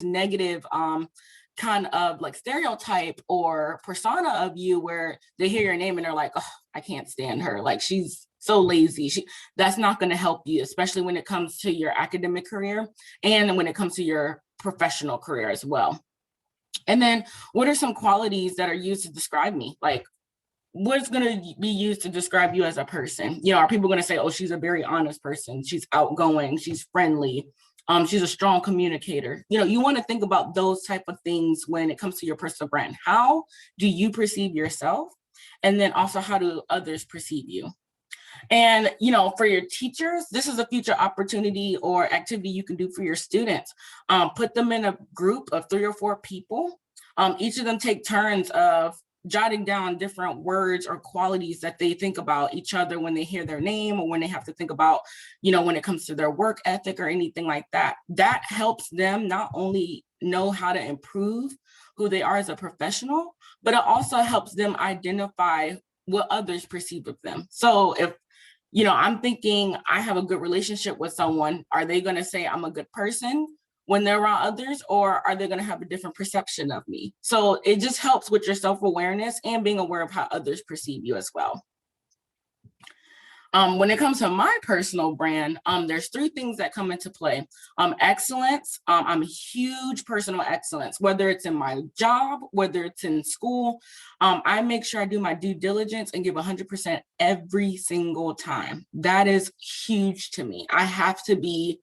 negative kind of like stereotype or persona of you where they hear your name and they're like, oh, I can't stand her. Like she's so lazy. That's not going to help you, especially when it comes to your academic career and when it comes to your professional career as well. And then what are some qualities that are used to describe me? Like what's going to be used to describe you as a person? Are people going to say, oh, she's a very honest person. She's outgoing. She's friendly. She's a strong communicator. You want to think about those type of things when it comes to your personal brand. How do you perceive yourself? And then also, how do others perceive you? And, for your teachers, this is a future opportunity or activity you can do for your students. Put them in a group of 3 or 4 people. Each of them take turns of jotting down different words or qualities that they think about each other when they hear their name or when they have to think about, when it comes to their work ethic or anything like that. That helps them not only know how to improve who they are as a professional, but it also helps them identify what others perceive of them. So if I'm thinking I have a good relationship with someone, are they going to say I'm a good person when they're around others, or are they going to have a different perception of me? So it just helps with your self-awareness and being aware of how others perceive you as well. When it comes to my personal brand, there's 3 things that come into play. Excellence. I'm a huge personal excellence, whether it's in my job, whether it's in school. I make sure I do my due diligence and give 100% every single time. That is huge to me. I have to be,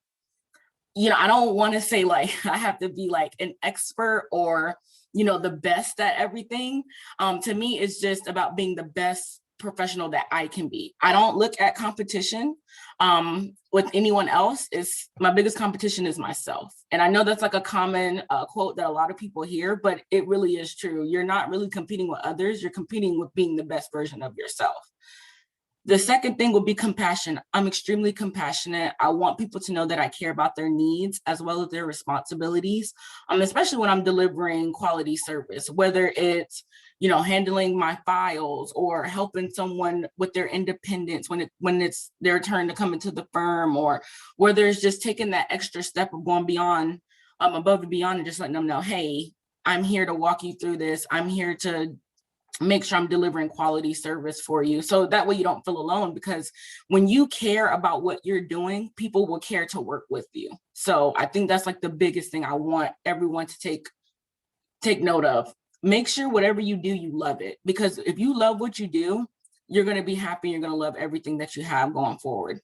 I don't want to say like, I have to be like an expert or, the best at everything. To me, it's just about being the best professional that I can be. I don't look at competition with anyone else. My biggest competition is myself. And I know that's like a common quote that a lot of people hear, but it really is true. You're not really competing with others. You're competing with being the best version of yourself. The second thing would be compassion. I'm extremely compassionate. I want people to know that I care about their needs as well as their responsibilities, especially when I'm delivering quality service, whether it's, handling my files or helping someone with their independence when it's their turn to come into the firm, or whether it's just taking that extra step of going beyond, above and beyond, and just letting them know, hey, I'm here to walk you through this. I'm here to make sure I'm delivering quality service for you. So that way you don't feel alone, because when you care about what you're doing, people will care to work with you. So I think that's like the biggest thing I want everyone to take note of. Make sure whatever you do, you love it, because if you love what you do, you're going to be happy. You're going to love everything that you have going forward.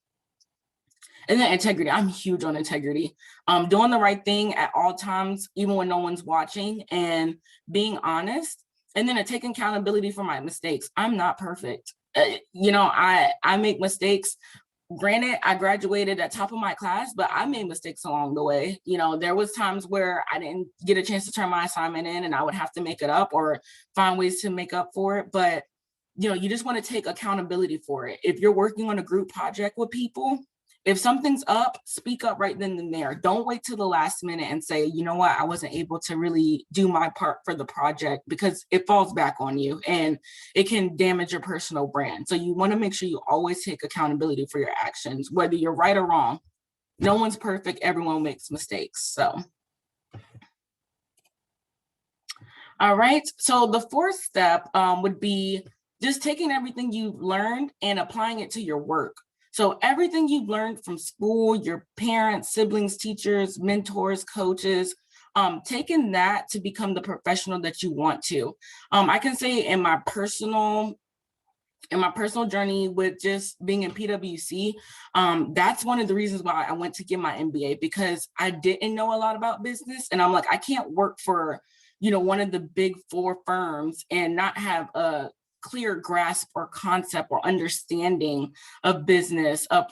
And then integrity. I'm huge on integrity. Doing the right thing at all times, even when no one's watching, and being honest. And then taking accountability for my mistakes. I'm not perfect. I make mistakes. Granted, I graduated at top of my class, but I made mistakes along the way. There was times where I didn't get a chance to turn my assignment in and I would have to make it up or find ways to make up for it. But, you just want to take accountability for it. If you're working on a group project with people, if something's up, speak up right then and there. Don't wait till the last minute and say, you know what, I wasn't able to really do my part for the project, because it falls back on you and it can damage your personal brand. So you want to make sure you always take accountability for your actions, whether you're right or wrong. No one's perfect. Everyone makes mistakes. So. All right. So the 4th step would be just taking everything you've learned and applying it to your work. So everything you've learned from school, your parents, siblings, teachers, mentors, coaches, taking that to become the professional that you want to. I can say in my personal journey with just being in PwC, that's one of the reasons why I went to get my MBA, because I didn't know a lot about business. And I'm like, I can't work for, one of the big 4 firms and not have a clear grasp or concept or understanding of business, of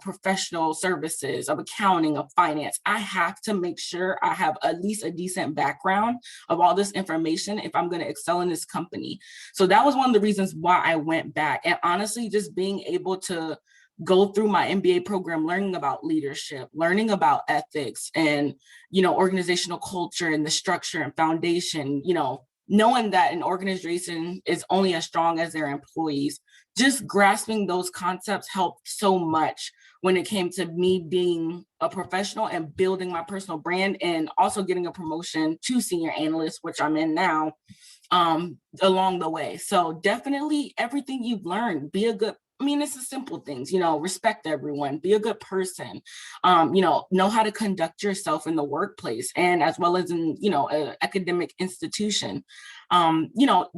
professional services, of accounting, of finance. I have to make sure I have at least a decent background of all this information if I'm going to excel in this company. So that was one of the reasons why I went back. And honestly, just being able to go through my MBA program, learning about leadership, learning about ethics and, organizational culture and the structure and foundation, knowing that an organization is only as strong as their employees, just grasping those concepts helped so much when it came to me being a professional and building my personal brand, and also getting a promotion to senior analyst, which I'm in now, along the way. So definitely everything you've learned, be a good, I mean, it's the simple things, respect everyone, be a good person, know how to conduct yourself in the workplace and as well as in, an academic institution.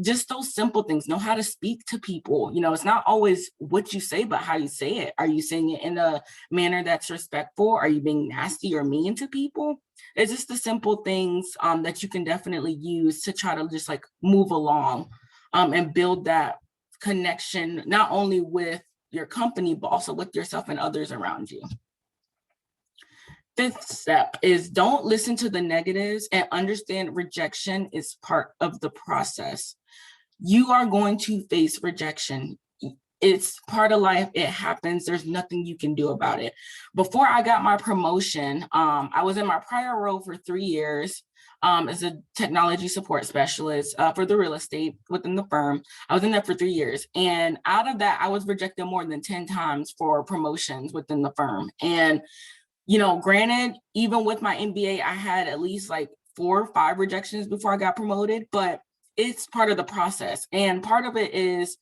Just those simple things, know how to speak to people. It's not always what you say, but how you say it. Are you saying it in a manner that's respectful? Are you being nasty or mean to people? It's just the simple things that you can definitely use to try to just like move along and build that connection, not only with your company, but also with yourself and others around you. Fifth step is don't listen to the negatives and understand rejection is part of the process. You are going to face rejection. It's part of life. It happens. There's nothing you can do about it. Before I got my promotion, I was in my prior role for 3 years as a technology support specialist for the real estate within the firm. I was in there for 3 years. And out of that, I was rejected more than 10 times for promotions within the firm. And, granted, even with my MBA, I had at least like 4 or 5 rejections before I got promoted, but it's part of the process. And part of it is,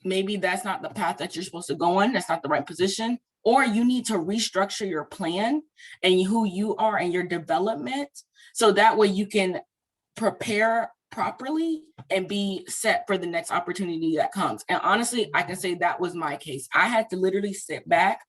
maybe that's not the path that you're supposed to go on. That's not the right position. Or you need to restructure your plan and who you are and your development. So that way you can prepare properly and be set for the next opportunity that comes. And honestly, I can say that was my case. I had to literally sit back,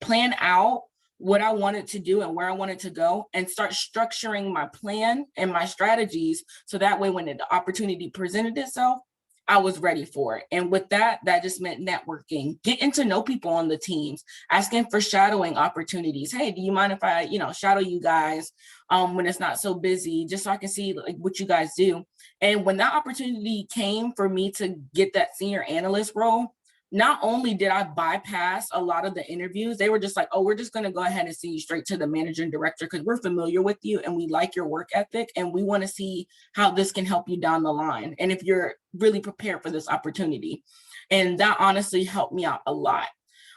plan out what I wanted to do and where I wanted to go, and start structuring my plan and my strategies. So that way, when the opportunity presented itself, I was ready for it. And with that just meant networking, getting to know people on the teams, asking for shadowing opportunities. Hey, do you mind if I, shadow you guys when it's not so busy, just so I can see like what you guys do. And when that opportunity came for me to get that senior analyst role, not only did I bypass a lot of the interviews, they were just like, oh, we're just going to go ahead and send you straight to the manager and director because we're familiar with you and we like your work ethic and we want to see how this can help you down the line and if you're really prepared for this opportunity. And that honestly helped me out a lot.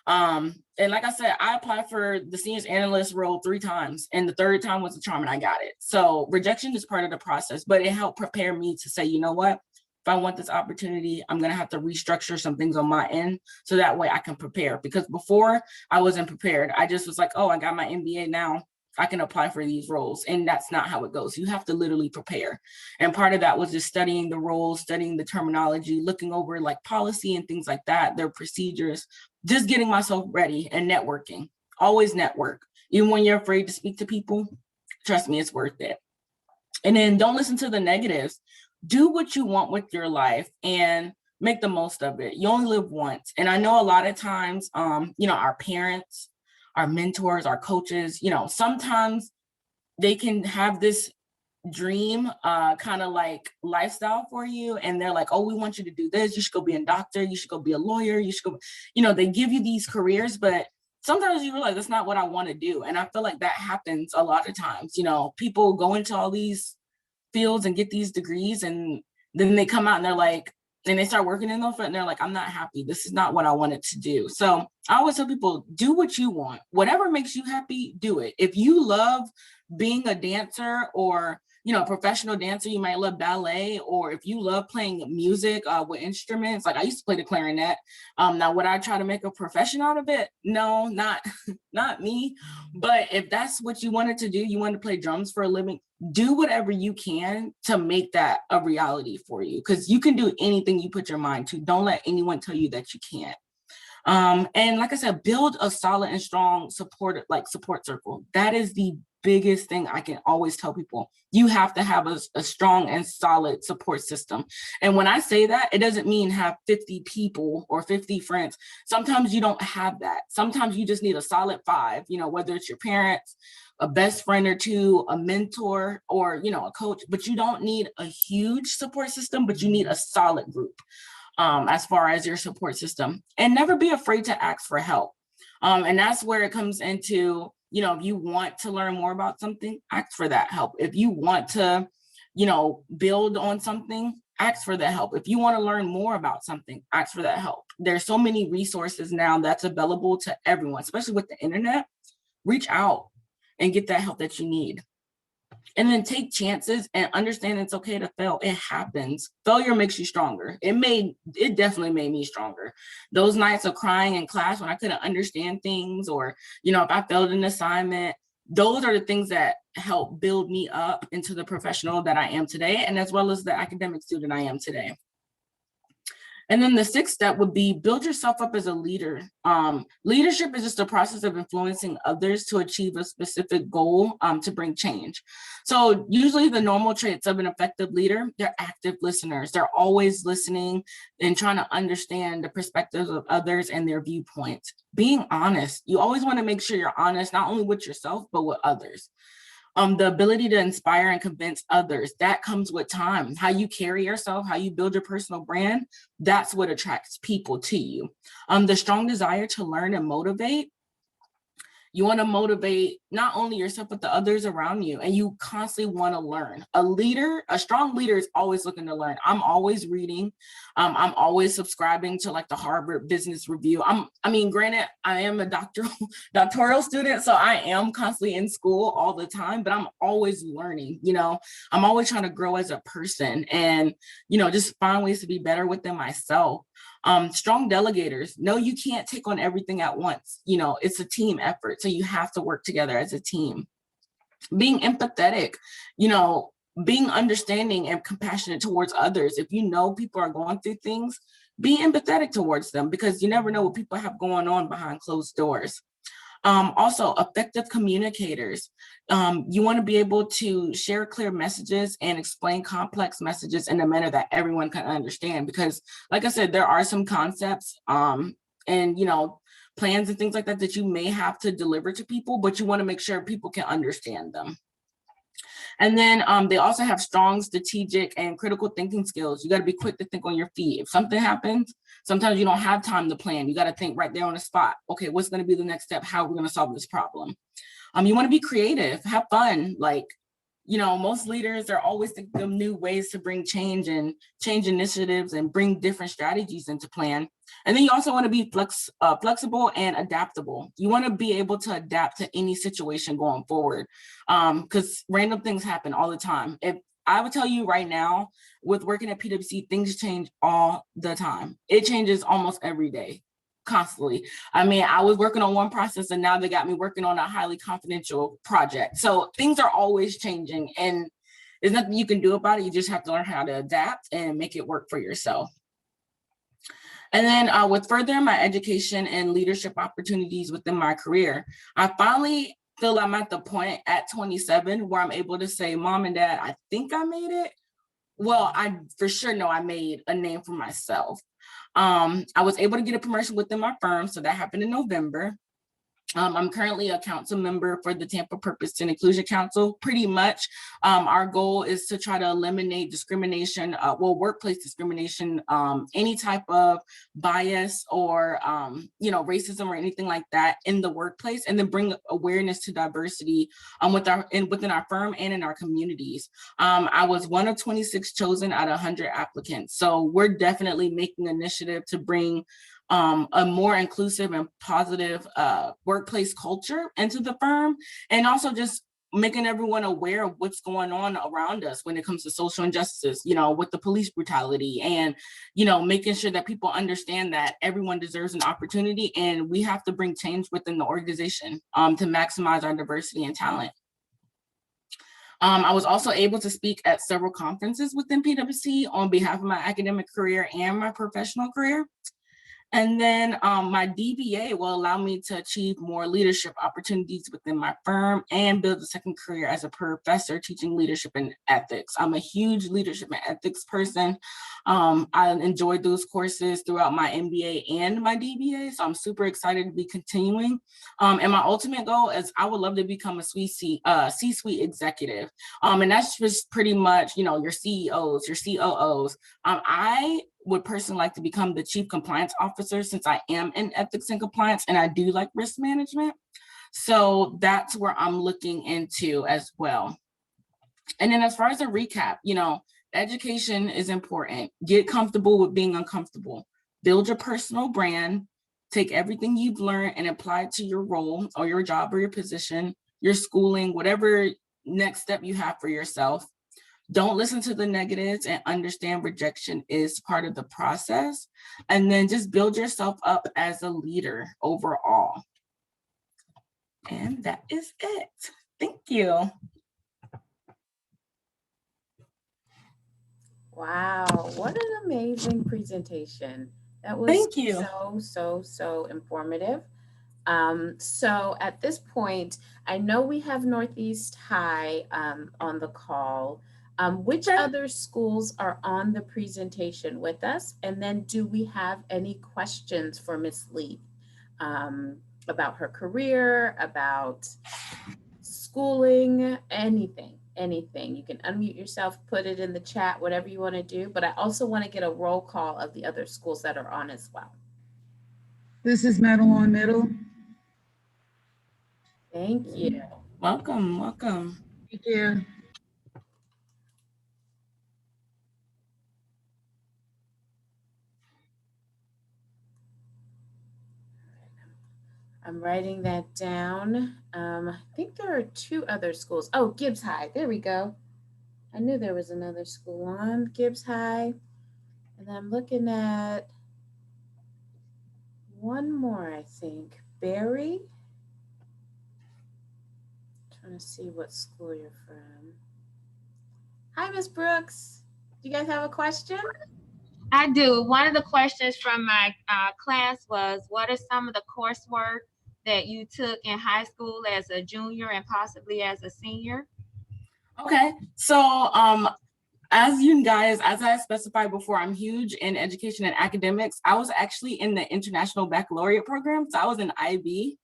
And like I said, I applied for the seniors analyst role 3 times, and the 3rd time was the charm and I got it. So rejection is part of the process, but it helped prepare me to say, you know what? If I want this opportunity, I'm going to have to restructure some things on my end so that way I can prepare. Because before I wasn't prepared. I just was like, oh, I got my MBA now. I can apply for these roles. And that's not how it goes. You have to literally prepare. And part of that was just studying the roles, studying the terminology, looking over like policy and things like that, their procedures, just getting myself ready and networking. Always network. Even when you're afraid to speak to people, trust me, it's worth it. And then don't listen to the negatives. Do what you want with your life and make the most of it. You only live once. And I know a lot of times, our parents, our mentors, our coaches, sometimes they can have this dream kind of like lifestyle for you. And they're like, oh, we want you to do this. You should go be a doctor. You should go be a lawyer. You should go, they give you these careers, but sometimes you realize that's not what I want to do. And I feel like that happens a lot of times. People go into all these fields and get these degrees, and then they come out and they're like, and they start working in the field and they're like, I'm not happy. This is not what I wanted to do. So I always tell people, do what you want. Whatever makes you happy, do it. If you love being a dancer or, a professional dancer, you might love ballet, or if you love playing music with instruments, like I used to play the clarinet. Now, would I try to make a profession out of it? No, not me. But if that's what you wanted to do, you want to play drums for a living, do whatever you can to make that a reality for you, because you can do anything you put your mind to. Don't let anyone tell you that you can't. And like I said, build a solid and strong support circle. That is the biggest thing I can always tell people. You have to have a strong and solid support system. And when I say that, it doesn't mean have 50 people or 50 friends. Sometimes you don't have that. Sometimes you just need a solid 5, whether it's your parents, a best friend or 2, a mentor, or, a coach, but you don't need a huge support system, but you need a solid group. As far as your support system, and never be afraid to ask for help. And that's where it comes into, if you want to learn more about something, ask for that help. If you want to, build on something, ask for that help. If you want to learn more about something, ask for that help. There's so many resources now that's available to everyone, especially with the internet. Reach out and get that help that you need. And then take chances and understand it's okay to fail. It happens. Failure makes you stronger. It definitely made me stronger. Those nights of crying in class when I couldn't understand things, or, if I failed an assignment, those are the things that help build me up into the professional that I am today, and as well as the academic student I am today. And then the sixth step would be build yourself up as a leader. Leadership is just a process of influencing others to achieve a specific goal, to bring change. So usually the normal traits of an effective leader, they're active listeners. They're always listening and trying to understand the perspectives of others and their viewpoints. Being honest, you always want to make sure you're honest, not only with yourself, but with others. The ability to inspire and convince others, that comes with time. How you carry yourself, how you build your personal brand, that's what attracts people to you. The strong desire to learn and motivate. You want to motivate not only yourself, but the others around you. And you constantly want to learn. A strong leader is always looking to learn. I'm always reading. I'm always subscribing to like the Harvard Business Review. Granted, I am a doctoral student, so I am constantly in school all the time, but I'm always learning. I'm always trying to grow as a person and, just find ways to be better within myself. Strong delegators. No, you can't take on everything at once. It's a team effort. So you have to work together as a team. Being empathetic, being understanding and compassionate towards others. If people are going through things, be empathetic towards them, because you never know what people have going on behind closed doors. Also, effective communicators. You want to be able to share clear messages and explain complex messages in a manner that everyone can understand. Because, like I said, there are some concepts and, plans and things like that you may have to deliver to people, but you want to make sure people can understand them. And then they also have strong strategic and critical thinking skills. You got to be quick to think on your feet. If something happens, sometimes you don't have time to plan. You got to think right there on the spot. Okay, what's going to be the next step? How are we going to solve this problem? You want to be creative, have fun. Most leaders are always thinking of new ways to bring change and change initiatives and bring different strategies into plan. And then you also want to be flexible and adaptable. You want to be able to adapt to any situation going forward, because random things happen all the time. If I would tell you right now, with working at PwC, things change all the time. It changes almost every day, constantly. I was working on one process and now they got me working on a highly confidential project. So things are always changing and there's nothing you can do about it. You just have to learn how to adapt and make it work for yourself. And then with furthering my education and leadership opportunities within my career, I finally feel I'm at the point at 27 where I'm able to say, Mom and Dad, I think I made it. Well, I for sure know I made a name for myself. I was able to get a promotion within my firm, so that happened in November. I'm currently a council member for the Tampa Purpose and Inclusion Council. Pretty much, our goal is to try to eliminate discrimination, workplace discrimination, any type of bias or, racism or anything like that in the workplace, and then bring awareness to diversity within our firm and in our communities. I was one of 26 chosen out of 100 applicants. So we're definitely making an initiative to bring a more inclusive and positive workplace culture into the firm, and also just making everyone aware of what's going on around us when it comes to social injustices, with the police brutality, and, making sure that people understand that everyone deserves an opportunity and we have to bring change within the organization to maximize our diversity and talent. I was also able to speak at several conferences within PwC on behalf of my academic career and my professional career. And then my DBA will allow me to achieve more leadership opportunities within my firm and build a second career as a professor teaching leadership and ethics. I'm a huge leadership and ethics person. I enjoyed those courses throughout my MBA and my DBA, so I'm super excited to be continuing. And my ultimate goal is I would love to become a C-suite executive. And that's just pretty much, your CEOs, your COOs. I would personally like to become the chief compliance officer, since I am in ethics and compliance and I do like risk management. So that's where I'm looking into as well. And then as far as a recap, education is important. Get comfortable with being uncomfortable. Build your personal brand. Take everything you've learned and apply it to your role or your job or your position, your schooling, whatever next step you have for yourself. Don't listen to the negatives and understand rejection is part of the process. And then just build yourself up as a leader overall. And that is it. Thank you. Wow, what an amazing presentation. That was Thank you. so informative. So at this point, I know we have Northeast High on the call. Which Okay. other schools are on the presentation with us? And then do we have any questions for Miss Leath about her career, about schooling, anything. You can unmute yourself, put it in the chat, whatever you want to do. But I also want to get a roll call of the other schools that are on as well. This is Madeline Middle. Thank you. Welcome. Thank you. I'm writing that down. I think there are two other schools. Oh, Gibbs High. There we go. I knew there was another school on Gibbs High. And I'm looking at one more, I think. Barry. Trying to see what school you're from. Hi, Miss Brooks. Do you guys have a question? I do. One of the questions from my class was, what are some of the coursework that you took in high school as a junior and possibly as a senior? Okay, so as you guys, as I specified before, I'm huge in education and academics. I was actually in the International Baccalaureate program, so I was an IB.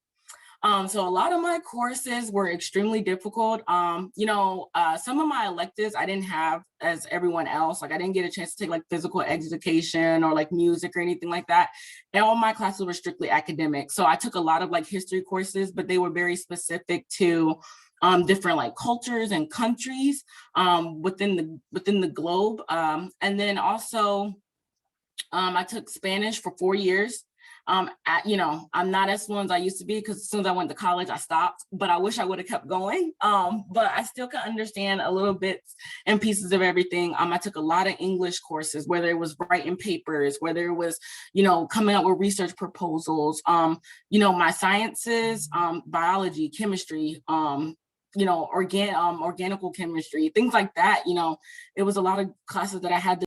So a lot of my courses were extremely difficult. Some of my electives I didn't have as everyone else. Like I didn't get a chance to take like physical education or like music or anything like that. And all my classes were strictly academic. So I took a lot of like history courses, but they were very specific to different like cultures and countries within the globe. And then also I took Spanish for 4 years. I'm not as fluent as I used to be because as soon as I went to college, I stopped, but I wish I would have kept going. But I still can understand a little bit and pieces of everything. I took a lot of English courses, whether it was writing papers, whether it was, coming up with research proposals, my sciences, biology, chemistry, organical chemistry, things like that. It was a lot of classes that I had to